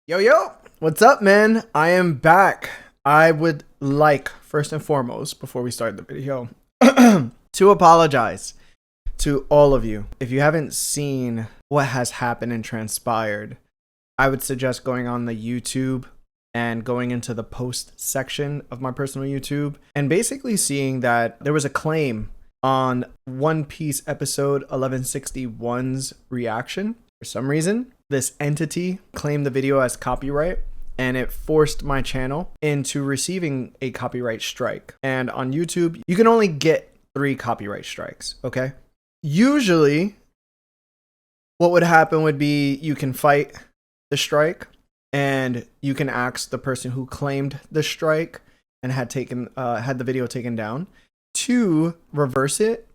Yo, yo, what's up, man? I am back. I would like, first and foremost, before we start the video, to apologize to all of you. If you haven't seen what has happened and transpired, I would suggest going on the YouTube and going into the post section of my personal YouTube and basically seeing that there was a claim on One Piece episode 1161's reaction. For some reason, this entity claimed the video as copyright and it forced my channel into receiving a copyright strike. And on YouTube, you can only get 3 copyright strikes, okay? Usually, what would happen would be you can fight the strike and you can ask the person who claimed the strike and had the video taken down to reverse it,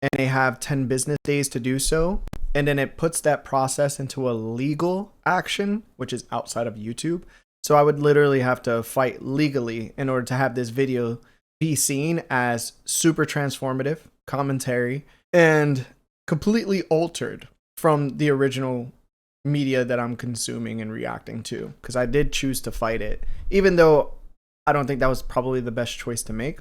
and they have 10 business days to do so. And then it puts that process into a legal action, which is outside of YouTube. So I would literally have to fight legally in order to have this video be seen as super transformative commentary and completely altered from the original media that I'm consuming and reacting to. Because I did choose to fight it, even though I don't think that was probably the best choice to make.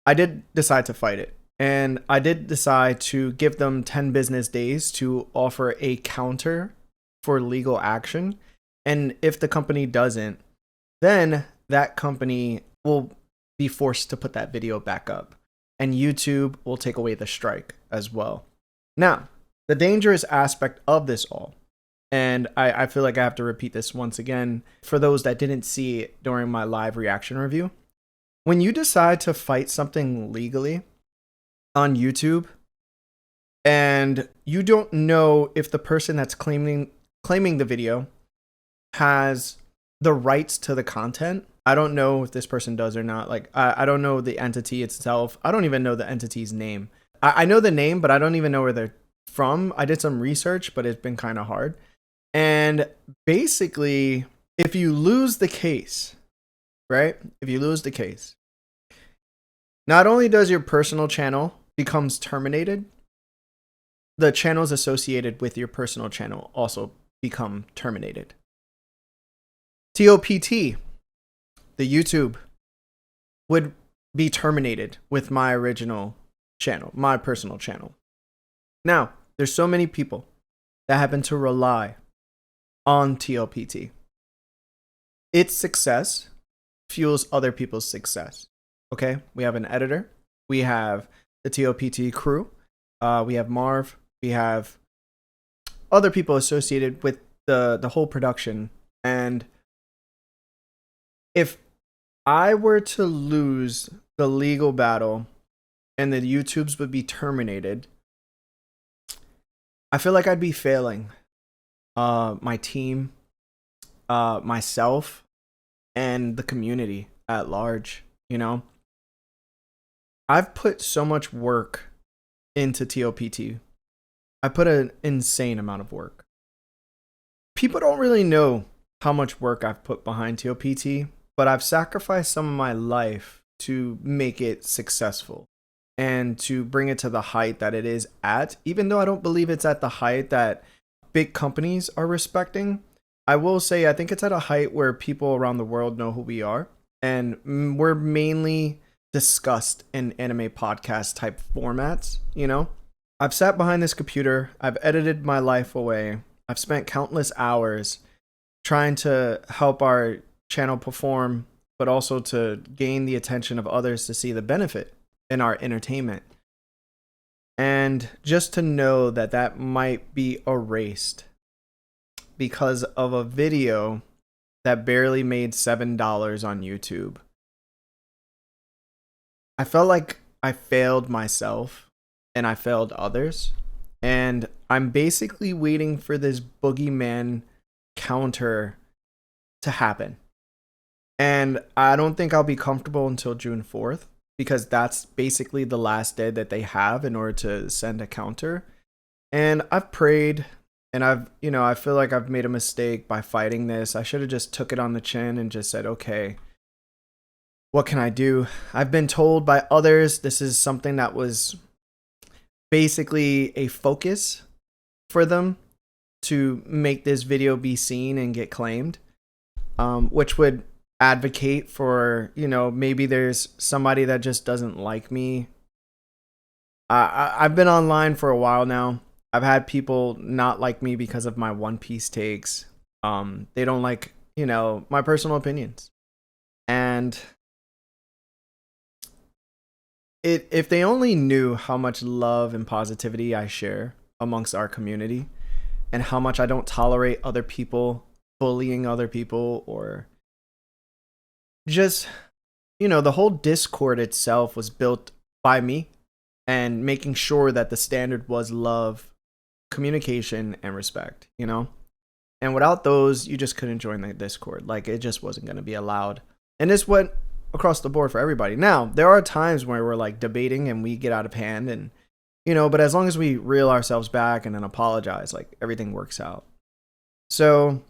I did decide to fight it. And I did decide to give them 10 business days to offer a counter for legal action. And if the company doesn't, then that company will be forced to put that video back up. And YouTube will take away the strike as well. Now, the dangerous aspect of this all, and I feel like I have to repeat this once again for those that didn't see it during my live reaction review. When you decide to fight something legally on YouTube and you don't know if the person that's claiming the video has the rights to the content. I don't know if this person does or not. Like, I don't know the entity itself. I don't even know the entity's name. I know the name, but I don't even know where they're from. I did some research, but it's been kind of hard. And basically, if you lose the case, right? If you lose the case, not only does your personal channel becomes terminated, the channels associated with your personal channel also become terminated. TOPT, the YouTube, would be terminated with my original channel, my personal channel. Now, there's so many people that happen to rely on TLPT. Its success fuels other people's success. Okay, we have an editor, we have the TOPT crew, we have Marv, we have other people associated with the whole production. And if I were to lose the legal battle and the YouTubes would be terminated, I feel like I'd be failing my team, myself, and the community at large, you know? I've put so much work into TOPT. I put an insane amount of work. People don't really know how much work I've put behind TOPT, but I've sacrificed some of my life to make it successful and to bring it to the height that it is at, even though I don't believe it's at the height that big companies are respecting. I will say I think it's at a height where people around the world know who we are, and we're mainly discussed in anime podcast type formats, you know? I've sat behind this computer, I've edited my life away, I've spent countless hours trying to help our channel perform, but also to gain the attention of others to see the benefit in our entertainment. And just to know that that might be erased because of a video that barely made $7 on YouTube. I felt like I failed myself and I failed others. And I'm basically waiting for this boogeyman counter to happen. And I don't think I'll be comfortable until June 4th because that's basically the last day that they have in order to send a counter. And I've prayed and I feel like I've made a mistake by fighting this. I should have just took it on the chin and just said, okay, what can I do? I've been told by others this is something that was basically a focus for them to make this video be seen and get claimed. which would advocate for, you know, maybe there's somebody that just doesn't like me. I've been online for a while now. I've had people not like me because of my One Piece takes. They don't like, you know, my personal opinions. And if they only knew how much love and positivity I share amongst our community and how much I don't tolerate other people bullying other people, or just, you know, the whole Discord itself was built by me and making sure that the standard was love, communication, and respect, you know? And without those, you just couldn't join the Discord. Like, it just wasn't going to be allowed. And this went across the board for everybody. Now, there are times where we're like debating and we get out of hand, and, you know, but as long as we reel ourselves back and then apologize, like, everything works out. So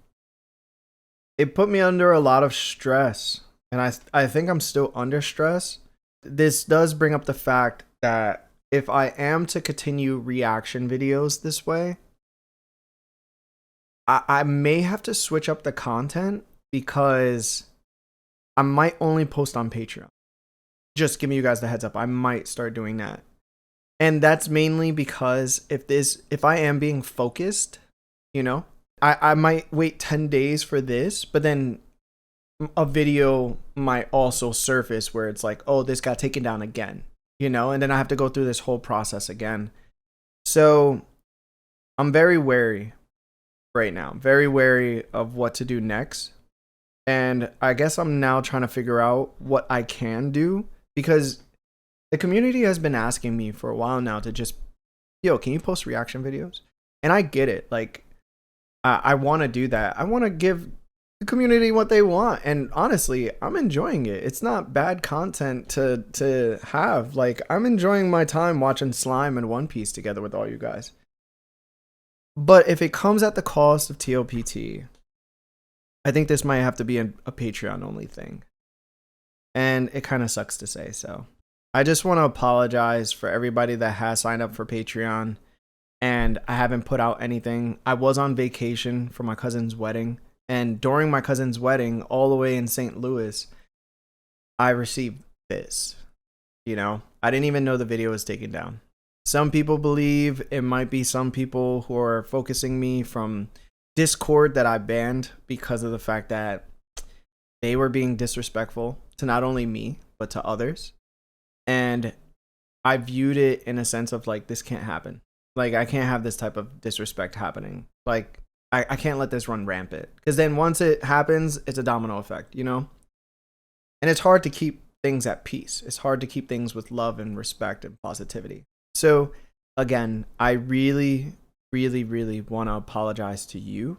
it put me under a lot of stress, and I think I'm still under stress. This does bring up the fact that if I am to continue reaction videos this way, I may have to switch up the content, because I might only post on Patreon. Just giving you guys the heads up, I might start doing that. And that's mainly because if I am being focused, you know, I might wait 10 days for this, but then a video might also surface where it's like, oh, this got taken down again, you know, and then I have to go through this whole process again. So I'm very wary right now, very wary of what to do next. And I guess I'm now trying to figure out what I can do, because the community has been asking me for a while now to just, yo, can you post reaction videos? And I get it. Like, I want to do that. I want to give the community what they want. And honestly, I'm enjoying it. It's not bad content to have. Like, I'm enjoying my time watching Slime and One Piece together with all you guys. But if it comes at the cost of TOPT, I think this might have to be a Patreon only thing. And it kind of sucks to say so. I just want to apologize for everybody that has signed up for Patreon and I haven't put out anything. I was on vacation for my cousin's wedding, and during my cousin's wedding, all the way in St. Louis, I received this. You know, I didn't even know the video was taken down. Some people believe it might be some people who are focusing me from Discord that I banned because of the fact that they were being disrespectful to not only me, but to others. And I viewed it in a sense of like, this can't happen. Like, I can't have this type of disrespect happening. Like, I can't let this run rampant. Because then once it happens, it's a domino effect, you know? And it's hard to keep things at peace. It's hard to keep things with love and respect and positivity. So, again, I really, really, really want to apologize to you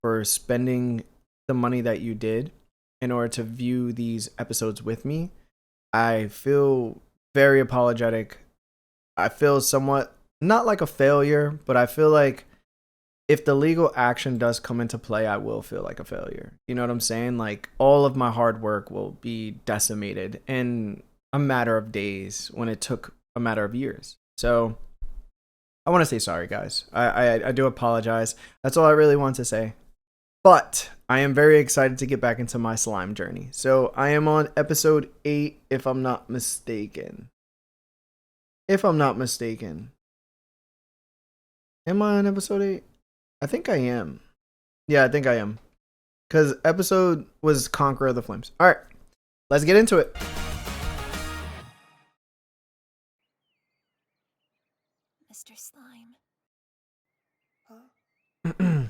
for spending the money that you did in order to view these episodes with me. I feel very apologetic. I feel somewhat, not like a failure, but I feel like if the legal action does come into play, I will feel like a failure. You know what I'm saying? Like, all of my hard work will be decimated in a matter of days when it took a matter of years. So I want to say sorry, guys. I do apologize. That's all I really want to say. But I am very excited to get back into my slime journey. So I am on episode 8, if I'm not mistaken. If I'm not mistaken. Am I on episode 8? I think I am. Yeah, I think I am. Because episode was Conqueror of the Flames. Alright, let's get into it. Mr. Slime. Huh?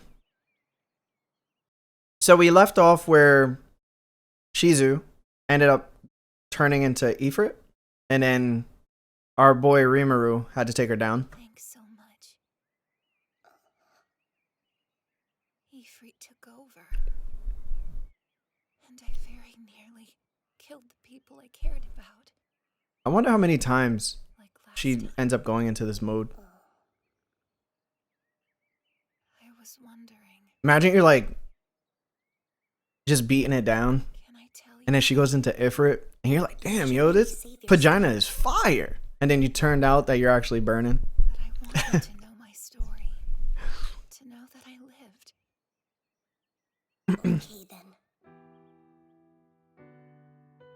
So we left off where Shizu ended up turning into Ifrit, and then our boy Rimuru had to take her down. Thanks so much. Ifrit took over. And I very nearly killed the people I cared about. I wonder how many times Like last she time. ends up going into this mode. I was wondering, Imagine you're like just beating it down, can I tell you? and then she goes into Ifrit, and you're like, damn, yo, this vagina is fire. And then you turned out that you're actually burning. But I want you to know my story. To know that I lived. Okay then.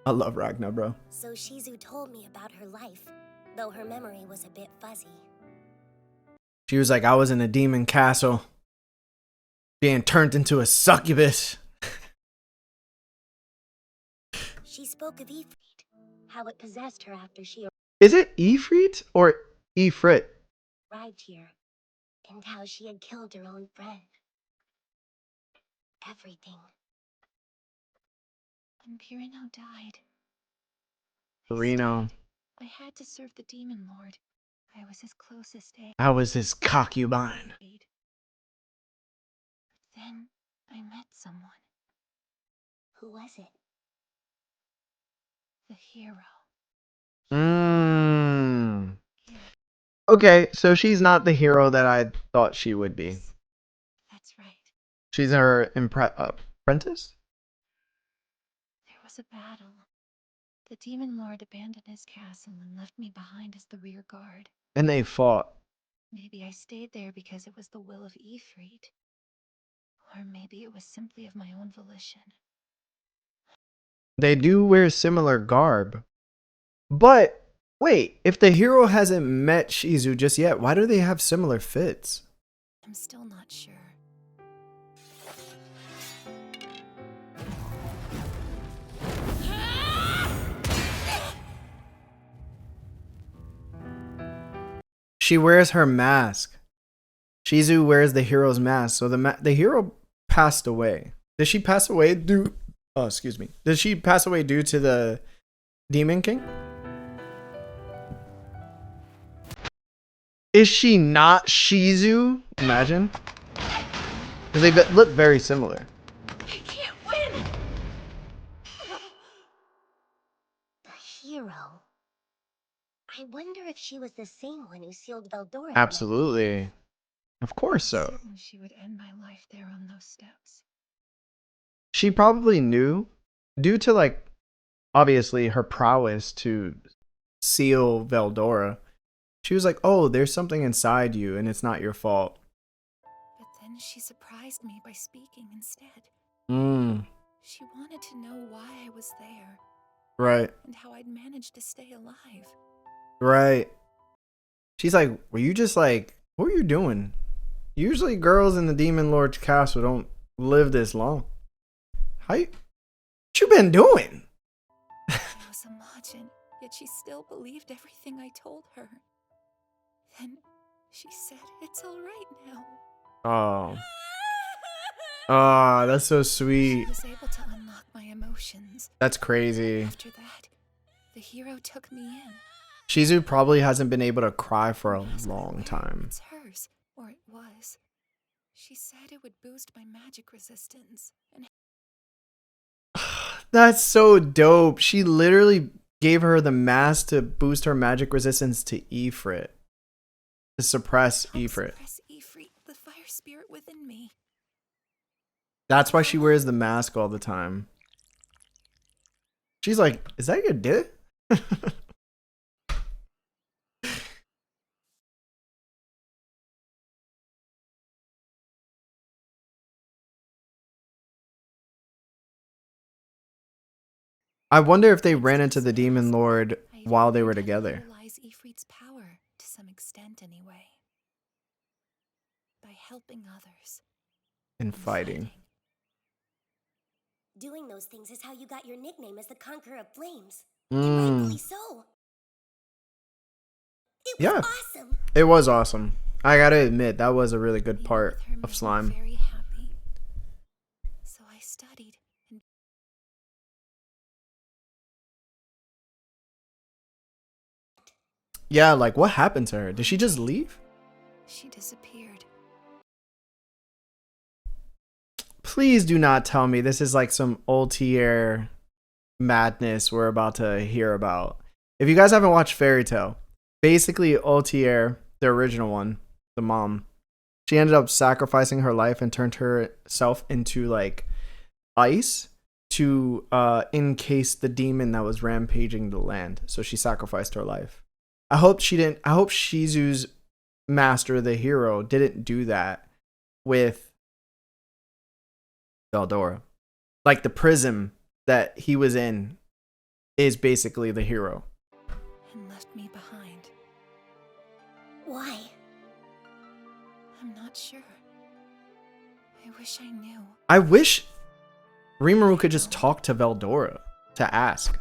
I love Ragnar, bro. So Shizu told me about her life, though her memory was a bit fuzzy. She was like, I was in a demon castle, being turned into a succubus. She spoke of Ifrit, how it possessed her after she Is it Ifrit or Ifrit? arrived here, and how she had killed her own friend. Everything. When Pirino died, Reno. I had to serve the Demon Lord. I was his closest aide. I was his concubine. Then I met someone. Who was it? The hero. Mmm. Okay, so she's not the hero that I thought she would be. That's right. She's her apprentice? There was a battle. The Demon Lord abandoned his castle and left me behind as the rear guard. And they fought. Maybe I stayed there because it was the will of Ifrit. Or maybe it was simply of my own volition. They do wear similar garb. But, wait, if the hero hasn't met Shizu just yet, why do they have similar fits? I'm still not sure. She wears her mask. Shizu wears the hero's mask, so the hero passed away. Did she pass away due... Oh, excuse me. Did she pass away due to the Demon King? Is she not Shizu? Imagine. Because they look very similar. I can't win! The hero. I wonder if she was the same one who sealed Veldora. Absolutely. Of course so. Certain she would end my life there on those steps. She probably knew, due to, like, obviously her prowess to seal Veldora. She was like, oh, there's something inside you and it's not your fault. But then she surprised me by speaking instead. She wanted to know why I was there. Right. And how I'd managed to stay alive. Right. She's like, were you just like, what were you doing? Usually girls in the Demon Lord's castle don't live this long. What you been doing? I was a Majin, yet she still believed everything I told her. Then she said it's all right now. Oh. Oh, that's so sweet. She was able to unlock my emotions. That's crazy. After that, the hero took me in. Shizu probably hasn't been able to cry for a long time. It's hers, or it was. She said it would boost my magic resistance. And That's so dope. She literally gave her the mask to boost her magic resistance to Ifrit. To suppress Ifrit. suppress Ifrit, the fire spirit within me. That's why she wears the mask all the time. She's like, is that your dick? I wonder if they ran into the Demon Lord while they were together. Utilize Ifrit's power to some extent, anyway. By helping others. And fighting. Doing those things is how you got your nickname as the Conqueror of Flames. And rightfully so. It was awesome. It was awesome. I gotta admit, that was a really good part of Slime. Very happy. So I studied and Yeah, like what happened to her? Did she just leave? she disappeared. Please do not tell me this is like some old tier madness we're about to hear about. If you guys haven't watched Fairy Tail, basically Altier, the original one, the mom, she ended up sacrificing her life and turned herself into like ice to encase the demon that was rampaging the land. So she sacrificed her life. I hope Shizu's master, the hero, didn't do that with Veldora. Like the prism that he was in is basically the hero. And left me behind. Why? I'm not sure. I wish I knew. I wish Rimuru could just talk to Veldora to ask.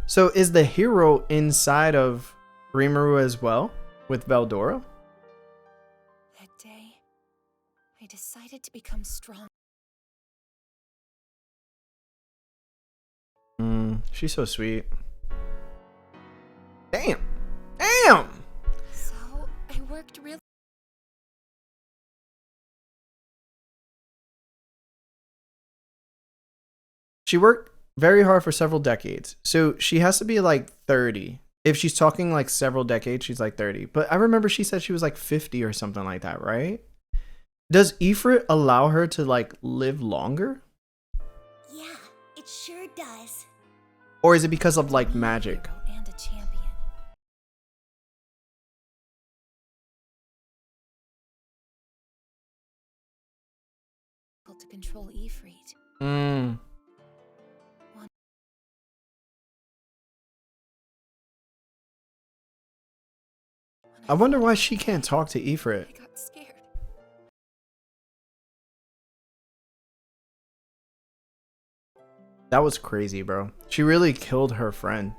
So is the hero inside of Rimuru as well with Veldora? That day, I decided to become strong. She's so sweet. Damn. Damn. So I worked really. She worked very hard for several decades. So she has to be like 30. If she's talking like several decades, she's like 30. But I remember she said she was like 50 or something like that, right? Does Ifrit allow her to like live longer? Yeah, it sure does. Or is it because of like magic? And a champion. To control Ifrit. I wonder why she can't talk to Ifrit. I got scared. That was crazy, bro. She really killed her friend.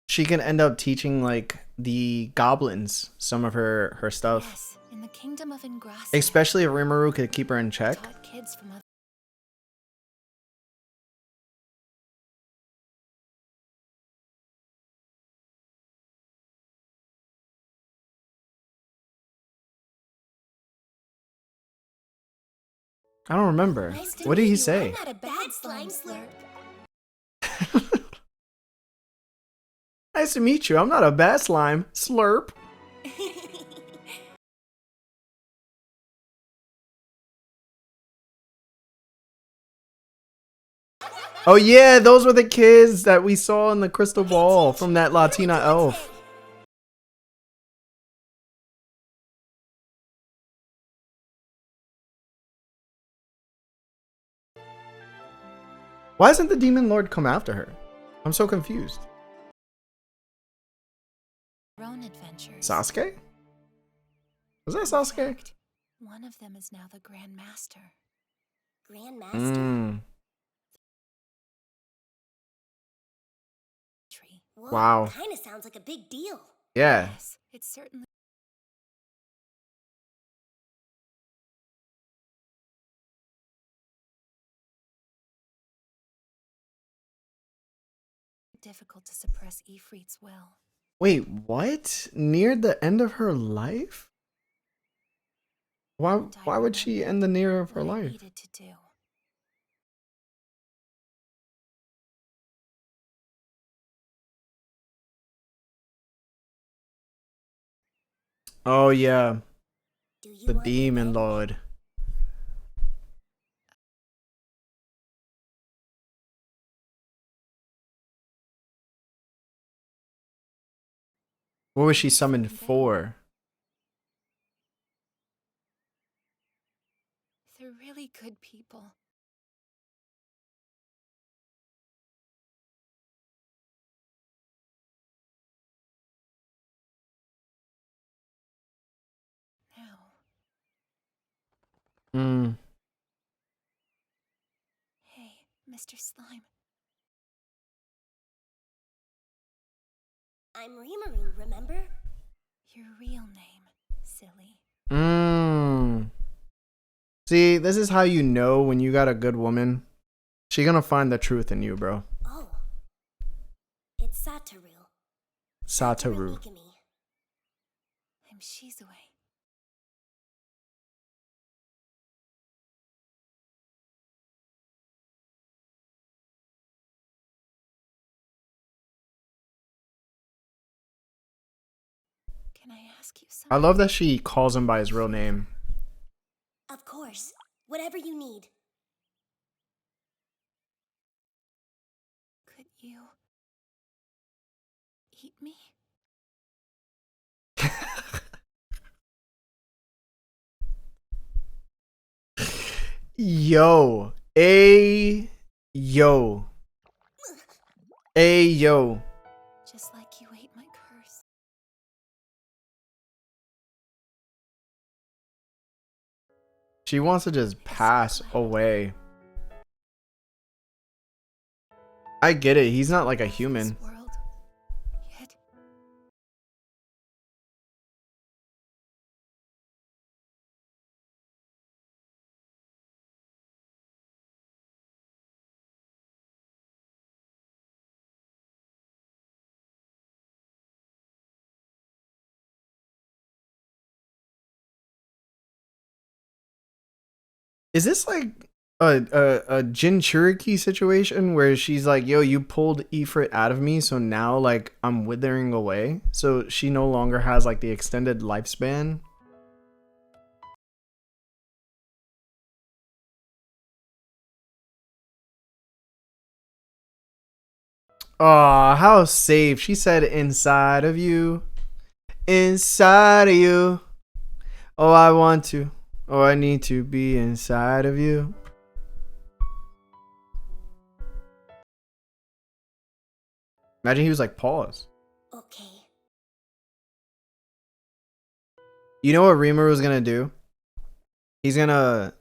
She can end up teaching like the goblins some of her stuff. Yes, in the kingdom of Ingrassia. Especially if Rimuru could keep her in check. Taught kids from other. I don't remember. Nice to What did meet he you. say? I'm not a bad slime slurp. Nice to meet you. I'm not a bad slime. Slurp. Oh yeah, those were the kids that we saw in the crystal ball from that Latina elf. Why hasn't the demon lord come after her? I'm so confused. Their own adventures. Sasuke? Was that Sasuke? One of them is now the Grand Master. Grandmaster? Tree. Whoa, Wow. Kinda sounds like a big deal. Yeah. Yes, it's certainly. Difficult to suppress Ifrit's will. Wait, what? Near the end of her life? Why would she end the near of her What I life? needed to do. Oh yeah, Do you the want me demon then? lord. What was she summoned for? They're really good people. Now, Hmm. hey, Mr. Slime. I'm Rimuru, remember? Your real name, silly. See, this is how you know when you got a good woman. She gonna find the truth in you, bro. Oh. It's Satoru. Satoru. Ikumi. I'm Shizue. Can I ask you something? I love that she calls him by his real name. Of course. Whatever you need. you eat me? Yo. Yo. Yo. Just like you ate my curse. She wants to just pass away. I get it. He's not like a human. This world, yet Is this like a Jin Cherokee situation where she's like, yo, you pulled Ifrit out of me, so now like I'm withering away, so she no longer has like the extended lifespan? Aw, how safe. She said inside of you. Inside of you. Oh, I want to. Oh, I need to be inside of you. Imagine he was like, pause. Okay. You know what Rimuru was gonna do? He's gonna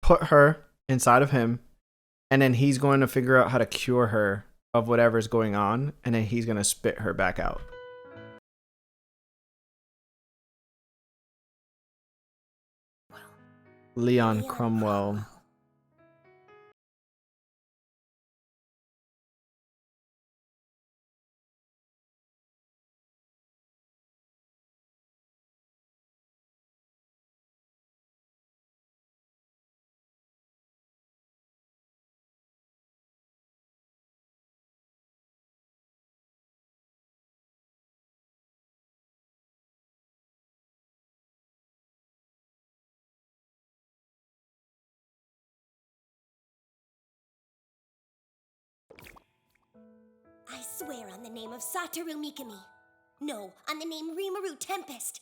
put her inside of him, and then he's going to figure out how to cure her of whatever's going on, and then he's gonna spit her back out. Leon Cromwell. I swear on the name of Satoru Mikami. No, on the name Rimuru Tempest.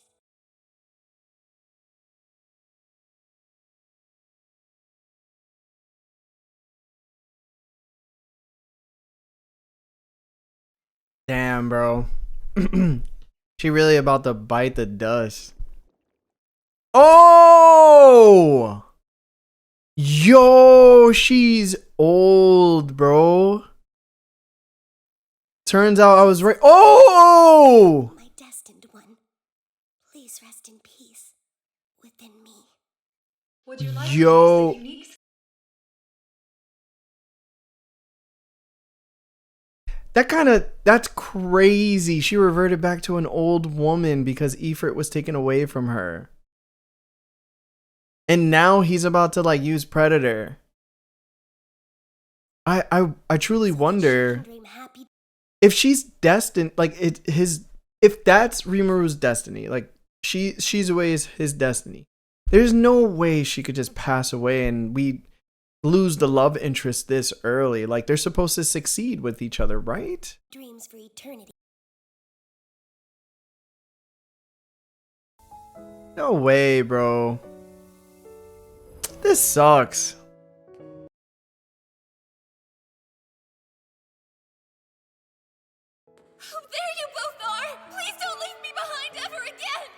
Damn, bro. She really about to bite the dust. Oh! Yo, she's old, bro. Turns out I was right. Oh! My destined one. Please rest in peace within me. Would you like Yo. to use the unique That's crazy. She reverted back to an old woman because Ifrit was taken away from her. And now he's about to like use Predator. I truly wonder if she's destined, like if that's Rimuru's destiny, like Shizue's his destiny. There's no way she could just pass away and we lose the love interest this early. Like they're supposed to succeed with each other, right? Dreams for eternity. No way, bro. This sucks. Oh, there you both are! Please don't leave me behind ever again!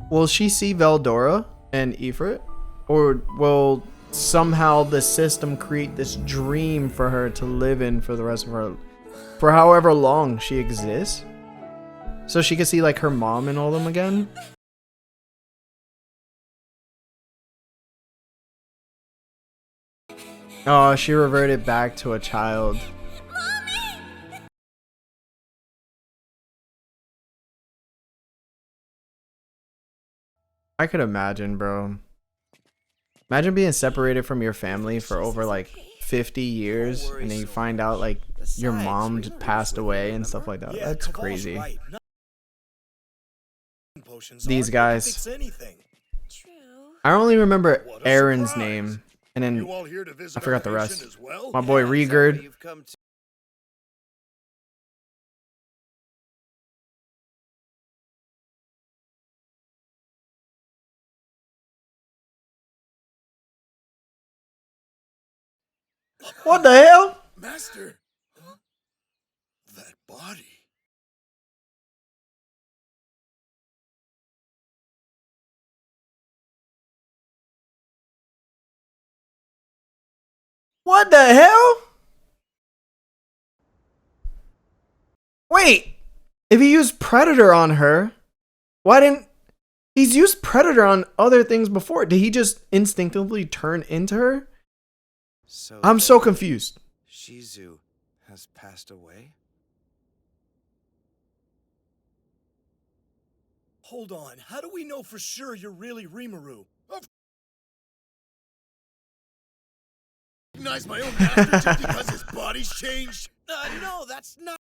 Will she see Veldora and Ifrit? Or will somehow the system create this dream for her to live in for the rest of her, for however long she exists? So she can see like her mom and all them again? Oh, she reverted back to a child. I could imagine, bro. Imagine being separated from your family for over like 50 years and then you find out like your mom just passed away and stuff like that. That's crazy. Potions These aren't guys. fix anything. True. I only remember What a Aaron's surprise. name, and then You all here to visit I forgot the our rest. patient as well? My boy Regard. You've come to What the hell? Master! Huh? That body. What the hell? Wait, if he used Predator on her, why didn't... He's used Predator on other things before. Did he just instinctively turn into her? So I'm so then confused. Shizu has passed away? Hold on, how do we know for sure you're really Rimuru? Recognize my own master just because his body's changed? No, that's not.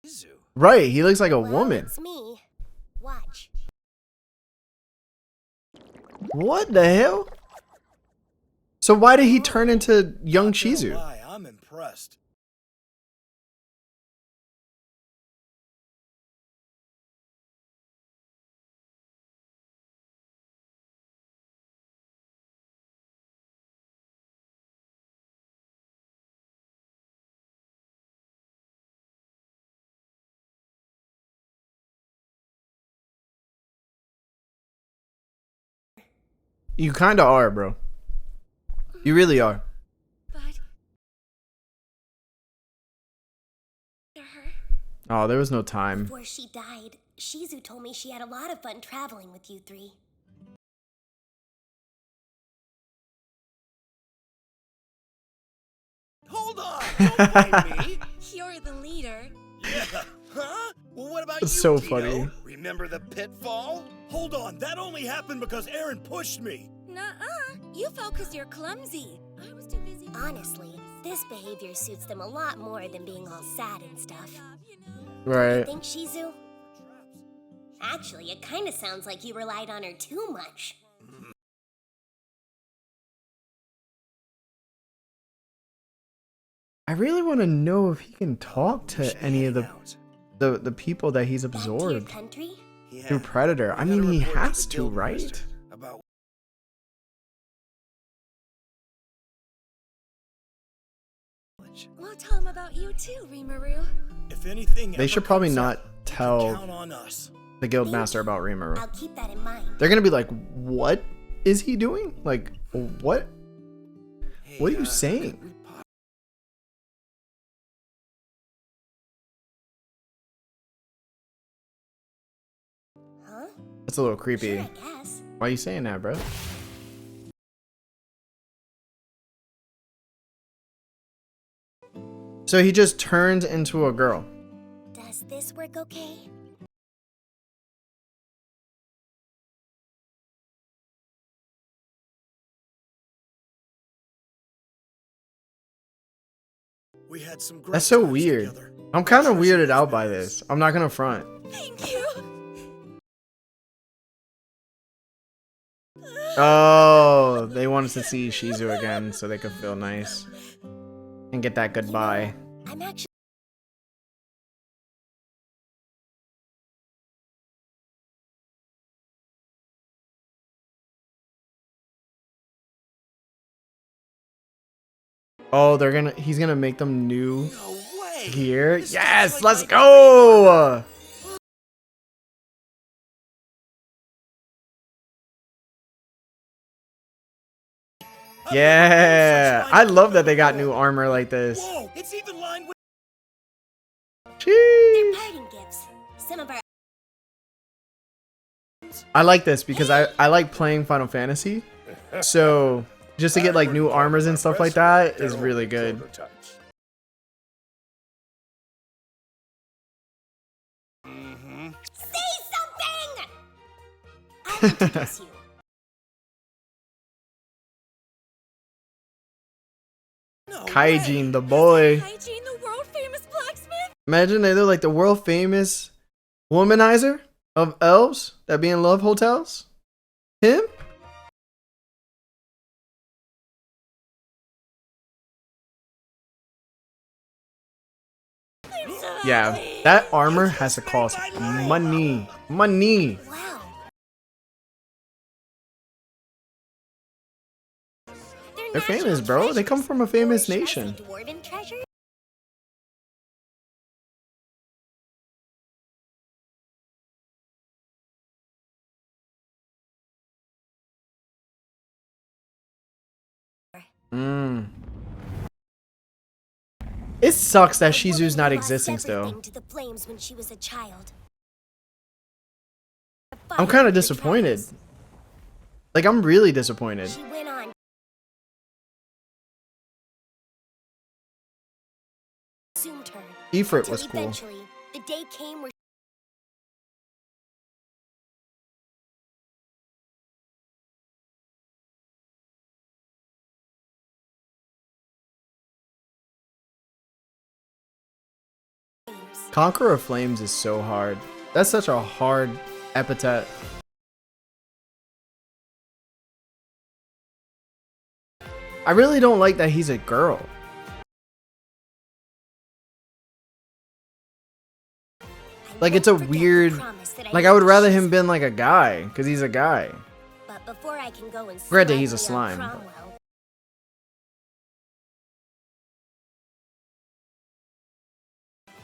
Shizu. Right, he looks like a Well, woman. it's me. Watch. What the hell? So why did he turn into young Not gonna Shizu? lie, I'm impressed. You kinda are, bro. You really are. But her. Oh, there was no time. Before she died, Shizu told me she had a lot of fun traveling with you three. Hold on! Don't blame me! You're the leader. Yeah. Huh? Well, what about It's you, so Tito? funny. Remember the pitfall? Hold on, that only happened because Aaron pushed me. Nuh-uh. You fell because you're clumsy. I was too busy. Honestly, this behavior suits them a lot more than being all sad and stuff. Right. Think, Shizu? Actually, it kind of sounds like you relied on her too much. I really want to know if he can talk to any of the people that he's Back to your absorbed country? Yeah. through Predator. I We mean, gotta he report has the to, guild right? master About We'll tell him about you too, Rimuru. If anything, They ever should probably comes not up, you can tell count on us. the guild master about Rimuru. I'll keep that in mind. They're gonna be like, "What is he doing? Like, what? hey, What are you could saying?" we po- Huh? That's a little creepy. Sure, I guess. Why are you saying that, bro? So he just turned into a girl. Does this work okay? We had some great That's so times weird. together. I'm kind of Treasure weirded those out by memories. this. I'm not gonna front. Thank you. Oh, they wanted to see Shizu again so they could feel nice and get that goodbye. I'm actually. Oh, he's gonna make them new No way! gear. This Yes, sounds let's like go. Yeah, I love that they got new armor like this. Whoa, it's even lined with. They're Sheesh. parting gifts. Some of our. I like this because I like playing Final Fantasy. So just to get like new armors and stuff like that is really good. Mm-hmm. Say something! I'll introduce you. No Kaijin, way. the boy. Hygiene, the world famous blacksmith. Imagine they're like the world famous womanizer of elves that be in love hotels. Him? Yeah, that armor has to cost money. Money. Wow. They're famous, bro. They come from a famous nation. Dwarven treasure? It sucks that Shizu's not existing still. To the flames when she was a child. I'm kind of disappointed. Like, I'm really disappointed. She went on. Consumed her. Ifrit was Until cool. eventually, the day came where Conqueror of Flames is so hard. That's such a hard epithet. I really don't like that he's a girl. Like, it's a weird... Like, I would rather him been like a guy, because he's a guy. But before I can go and Granted, he's a slime slime, on but- Cromwell,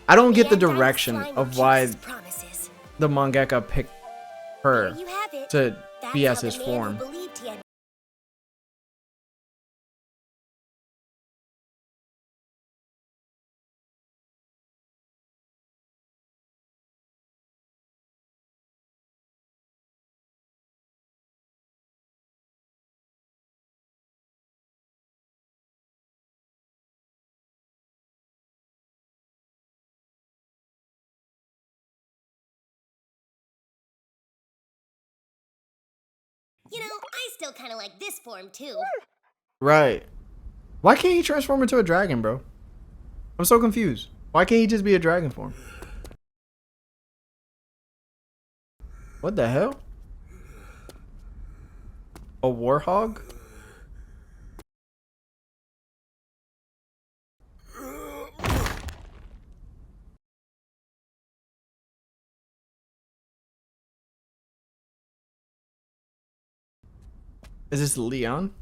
I don't get the anti-slime direction will of keep why his promises. the mangaka picked her There you have it. to That's be how as the his man who form. believed he had You know, I still kind of like this form too. Right. Why can't he transform into a dragon, bro? I'm so confused. Why can't he just be a dragon form? What the hell? A warhog? Is this Leon?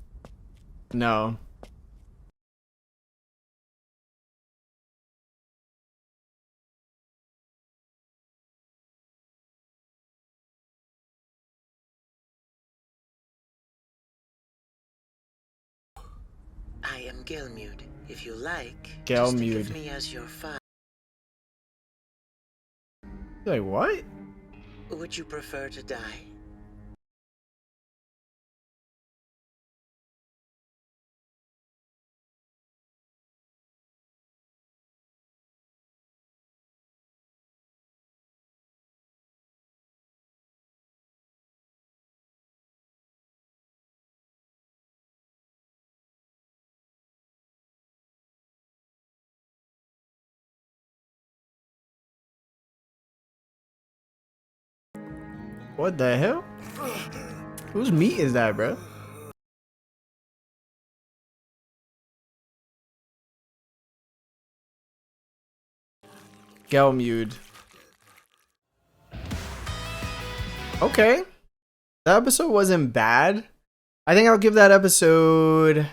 No. I am Gelmud. If you like, Gelmud. just think of me as your father. Like, what? Would you prefer to die? What the hell? Whose meat is that, bro? Gelmud. Okay. That episode wasn't bad. I think I'll give that episode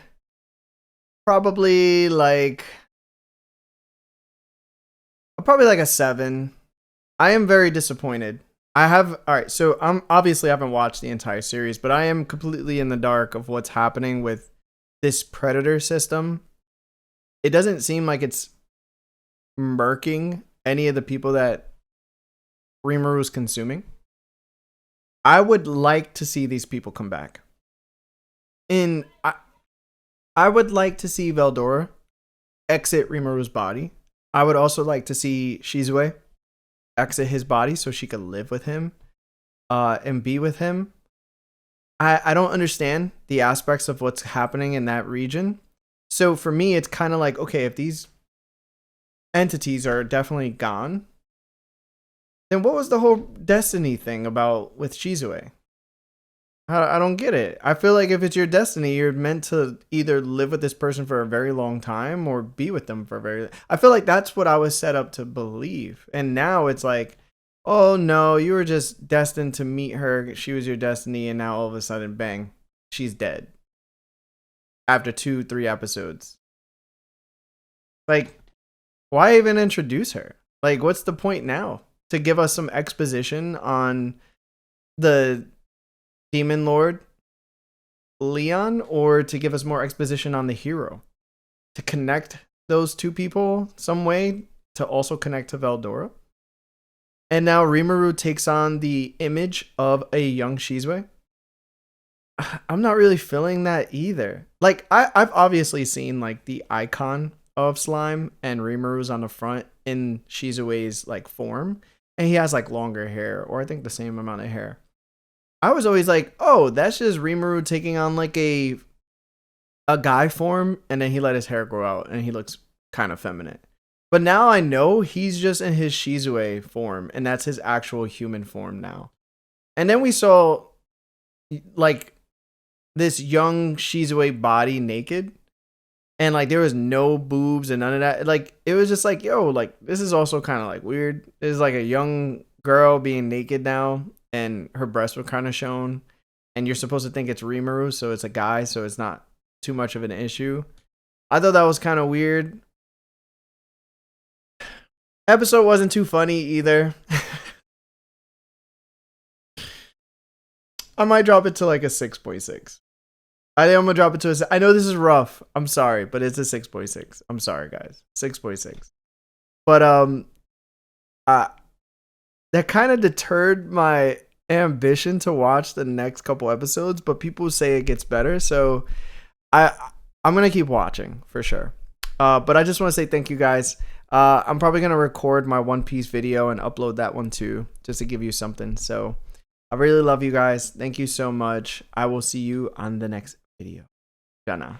probably like a 7. I am very disappointed. Alright, so I'm obviously I haven't watched the entire series, but I am completely in the dark of what's happening with this predator system. It doesn't seem like it's murking any of the people that Rimuru's consuming. I would like to see these people come back. And I would like to see Veldora exit Rimuru's body. I would also like to see Shizue exit his body so she could live with him and be with him. I don't understand the aspects of what's happening in that region. So for me, it's kind of like, okay, if these entities are definitely gone, then what was the whole destiny thing about with Shizue? I don't get it. I feel like if it's your destiny, you're meant to either live with this person for a very long time or be with them for a very. I feel like that's what I was set up to believe, and now it's like, oh no, you were just destined to meet her. She was your destiny, and now all of a sudden, bang, she's dead. After 2-3 episodes, like, why even introduce her? Like, what's the point now? To give us some exposition on the Demon Lord Leon, or to give us more exposition on the hero, to connect those two people some way, to also connect to Veldora. And now Rimuru takes on the image of a young Shizue. I'm not really feeling that either. Like, I've obviously seen like the icon of slime, and Rimuru's on the front in Shizue's like form, and he has like longer hair, or I think the same amount of hair. I was always like, oh, that's just Rimuru taking on like a guy form, and then he let his hair grow out and he looks kind of feminine. But now I know he's just in his Shizue form, and that's his actual human form now. And then we saw like this young Shizue body naked, and like there was no boobs and none of that. Like it was just like, yo, like this is also kind of like weird. It's like a young girl being naked now, and her breasts were kind of shown, and you're supposed to think it's Rimuru, so it's a guy, so it's not too much of an issue. I thought that was kind of weird. Episode wasn't too funny either. I might drop it to like a 6.6. I think I'm gonna drop it to I know this is rough. I'm sorry, but it's a 6.6. I'm sorry, guys. 6.6. But that kind of deterred my ambition to watch the next couple episodes, but people say it gets better, so I'm gonna keep watching for sure. But I just want to say thank you guys. I'm probably gonna record my One Piece video and upload that one too, just to give you something. So I really love you guys. Thank you so much. I will see you on the next video. Gonna.